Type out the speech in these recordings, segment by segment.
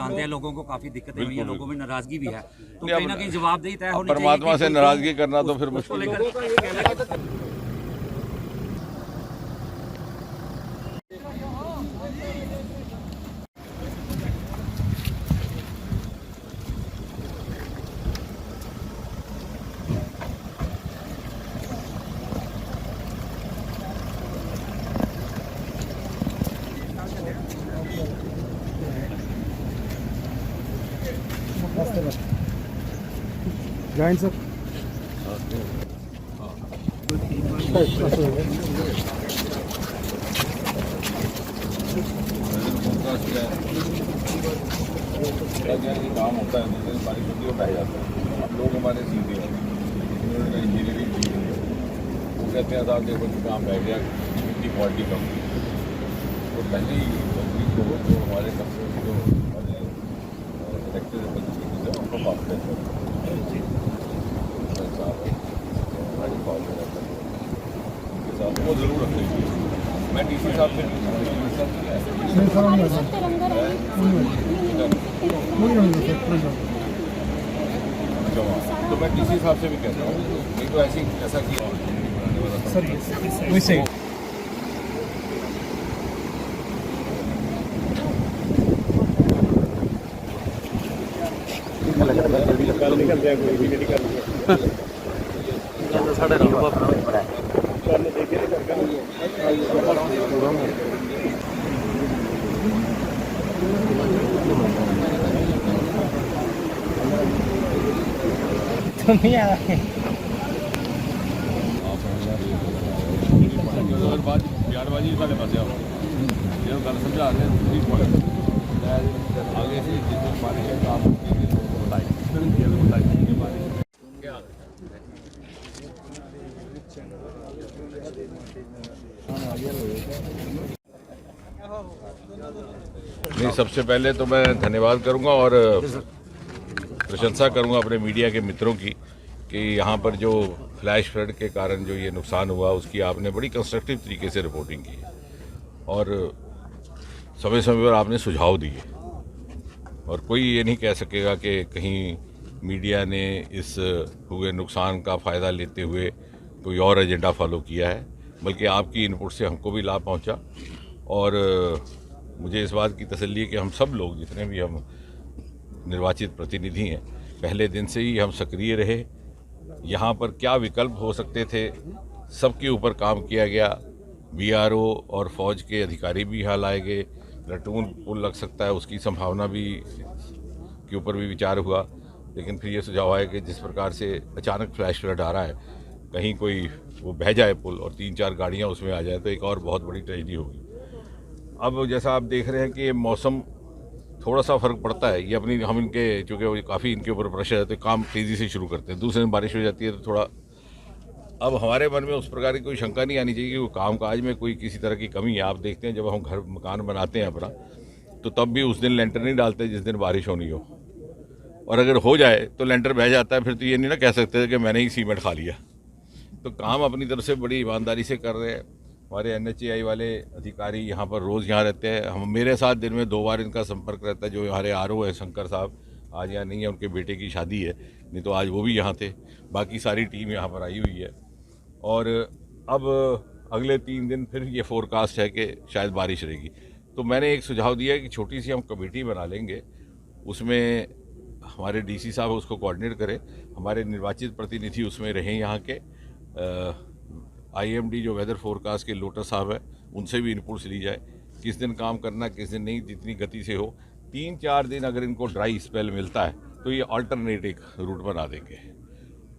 जानते हैं लोगों को काफ़ी दिक्कतें हुई हैं, लोगों में नाराज़गी भी है, तो नहीं, कहीं ना कहीं जवाबदेही तय होनी चाहिए। परमात्मा से नाराज़गी करना तो फिर उसको मुश्किल लेकर जॉइन सर काम होता है, बारिश होती है, बह जाता है। लोग हमारे सीधे हैं, उन्होंने इंजीनियरिंग की है, वो कहते हैं साहब देखो काम बह गया, इतनी क्वालिटी कम है। तो पहले ही कंपनी को जो हमारे कंपनी जो हमारे इलेक्टेड रिप्रेजेंटेटिव है उनको बात करते हैं हमारी कॉल में रहता है उनके साथ वो ज़रूर रखेंगे। मैं DC साहब से तो मैं DC साहब से भी कहता हूँ नहीं तो ऐसा किया सर वैसे तो नहीं आ रहा है बयानबाजी साढ़े पास जो गल समझा आगे से जितने बारिश है काम नहीं, सबसे पहले तो मैं धन्यवाद करूंगा और प्रशंसा करूंगा अपने मीडिया के मित्रों की कि यहाँ पर जो फ्लैश फ्लड के कारण जो ये नुकसान हुआ उसकी आपने बड़ी कंस्ट्रक्टिव तरीके से रिपोर्टिंग की और समय समय पर आपने सुझाव दिए और कोई ये नहीं कह सकेगा कि कहीं मीडिया ने इस हुए नुकसान का फ़ायदा लेते हुए कोई और एजेंडा फॉलो किया है, बल्कि आपकी इनपुट से हमको भी लाभ पहुंचा और मुझे इस बात की तसल्ली है कि हम सब लोग जितने भी हम निर्वाचित प्रतिनिधि हैं पहले दिन से ही हम सक्रिय रहे। यहाँ पर क्या विकल्प हो सकते थे सबके ऊपर काम किया गया। BRO और फौज के अधिकारी भी यहाँ लाए गए, प्लेटून पुल लग सकता है उसकी संभावना भी के ऊपर भी विचार हुआ, लेकिन फिर ये सुझाव आया कि जिस प्रकार से अचानक फ्लैश फ्लड आ रहा है कहीं कोई वो बह जाए पुल और 3-4 गाड़ियाँ उसमें आ जाए तो एक और बहुत बड़ी ट्रेजेडी होगी। अब जैसा आप देख रहे हैं कि मौसम थोड़ा सा फ़र्क पड़ता है, ये अपनी हम इनके चूँकि काफ़ी इनके ऊपर प्रेशर है तो काम तेज़ी से शुरू करते हैं, दूसरे दिन बारिश हो जाती है तो थोड़ा अब हमारे मन में उस प्रकार की कोई शंका नहीं आनी चाहिए कि वो काम काज में कोई किसी तरह की कमी है। आप देखते हैं जब हम घर मकान बनाते हैं अपना तो तब भी उस दिन लेंटर नहीं डालते जिस दिन बारिश होनी हो, और अगर हो जाए तो लेंटर बह जाता है, फिर तो ये नहीं ना कह सकते कि मैंने ही सीमेंट खा लिया। तो काम अपनी तरफ से बड़ी ईमानदारी से कर रहे हैं। हमारे NHAI वाले अधिकारी यहाँ पर रोज़ यहाँ रहते हैं, हम मेरे साथ दिन में 2 बार इनका संपर्क रहता है। जो हमारे RO है शंकर साहब आज यहाँ नहीं है, उनके बेटे की शादी है, नहीं तो आज वो भी यहाँ थे। बाकी सारी टीम यहाँ पर आई हुई है और अब अगले 3 दिन फिर ये फोरकास्ट है कि शायद बारिश रहेगी। तो मैंने एक सुझाव दिया है कि छोटी सी हम कमेटी बना लेंगे, उसमें हमारे DC साहब उसको कोऑर्डिनेट करें, हमारे निर्वाचित प्रतिनिधि उसमें रहें, यहाँ के IMD जो वेदर फोरकास्ट के लोटस साहब है उनसे भी इनपुट्स ली जाए, किस दिन काम करना किस दिन नहीं, जितनी गति से हो। 3-4 दिन अगर इनको ड्राई स्पेल मिलता है तो ये अल्टरनेट एक रूट बना देंगे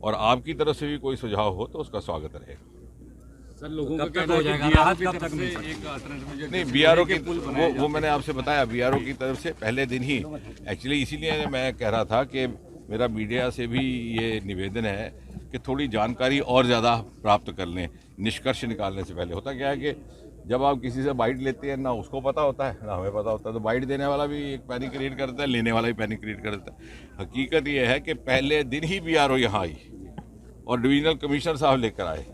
और आपकी तरफ से भी कोई सुझाव हो तो उसका स्वागत रहेगा। सर लोगों का कहना है कि राहत कब तक मिल सकती है? नहीं, BRO की वो मैंने आपसे बताया, BRO की तरफ से पहले दिन ही एक्चुअली इसीलिए मैं कह रहा था कि मेरा मीडिया से भी ये निवेदन है कि थोड़ी जानकारी और ज़्यादा प्राप्त कर लें। निष्कर्ष निकालने से पहले होता क्या है कि जब आप किसी से बाइट लेते हैं ना उसको पता होता है ना हमें पता होता है, तो बाइट देने वाला भी एक पैनिक क्रिएट करता है, लेने वाला भी पैनिक क्रिएट करता है। हकीकत ये है कि पहले दिन ही BRO यहाँ आई और डिविजनल कमिश्नर साहब लेकर आए,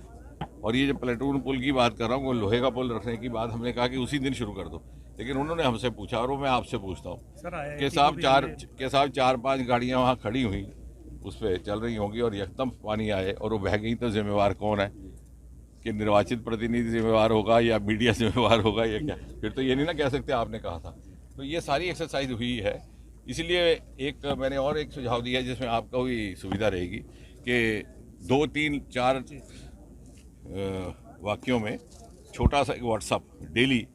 और ये जो प्लेटून पुल की बात कर रहा हूँ वो लोहे का पुल रखने की बात हमने कहा कि उसी दिन शुरू कर दो। लेकिन उन्होंने हमसे पूछा और वो मैं आपसे पूछता हूँ सर कि साहब 4-5 गाड़ियाँ वहाँ खड़ी हुई उस पर चल रही होंगी और एकदम पानी आए और वो बह गई, तो जिम्मेवार कौन है? कि निर्वाचित प्रतिनिधि जिम्मेवार होगा या मीडिया जिम्मेवार होगा या क्या? फिर तो ये नहीं ना कह सकते आपने कहा था। तो ये सारी एक्सरसाइज हुई है, इसलिए एक मैंने और एक सुझाव दिया जिसमें आपका भी सुविधा रहेगी कि 2, 3, 4 वाक्यों में छोटा सा एक व्हाट्सअप डेली,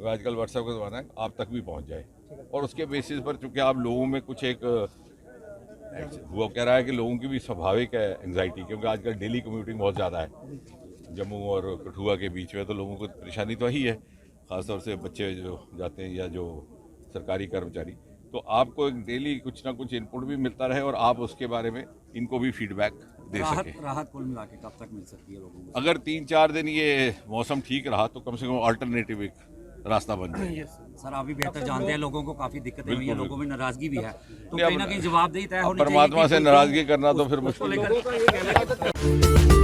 आजकल व्हाट्सअप का ज़माना है, आप तक भी पहुंच जाए। और उसके बेसिस पर चूँकि आप लोगों में कुछ एक वो कह रहा है कि लोगों की भी स्वाभाविक है एंग्जाइटी, क्योंकि आजकल डेली कम्यूटिंग बहुत ज़्यादा है जम्मू और कठुआ के बीच में, तो लोगों को परेशानी तो वही है, ख़ासतौर से बच्चे जो जाते हैं या जो सरकारी कर्मचारी। तो आपको एक डेली कुछ ना कुछ इनपुट भी मिलता रहे और आप उसके बारे में इनको भी फीडबैक दे सकें। राहत कुल मिला के कब तक मिल सकती है लोगों को? अगर 3-4 दिन ये मौसम ठीक रहा तो कम से कम अल्टरनेटिव एक रास्ता बन जाए। सर आप भी बेहतर जानते हैं, लोगों को काफी दिक्कतें हुई है, लोगों में नाराजगी भी है, तो नहीं, कहीं ना कहीं जवाबदेही तय होनी चाहिए। परमात्मा से नाराजगी करना तो फिर मुश्किल है।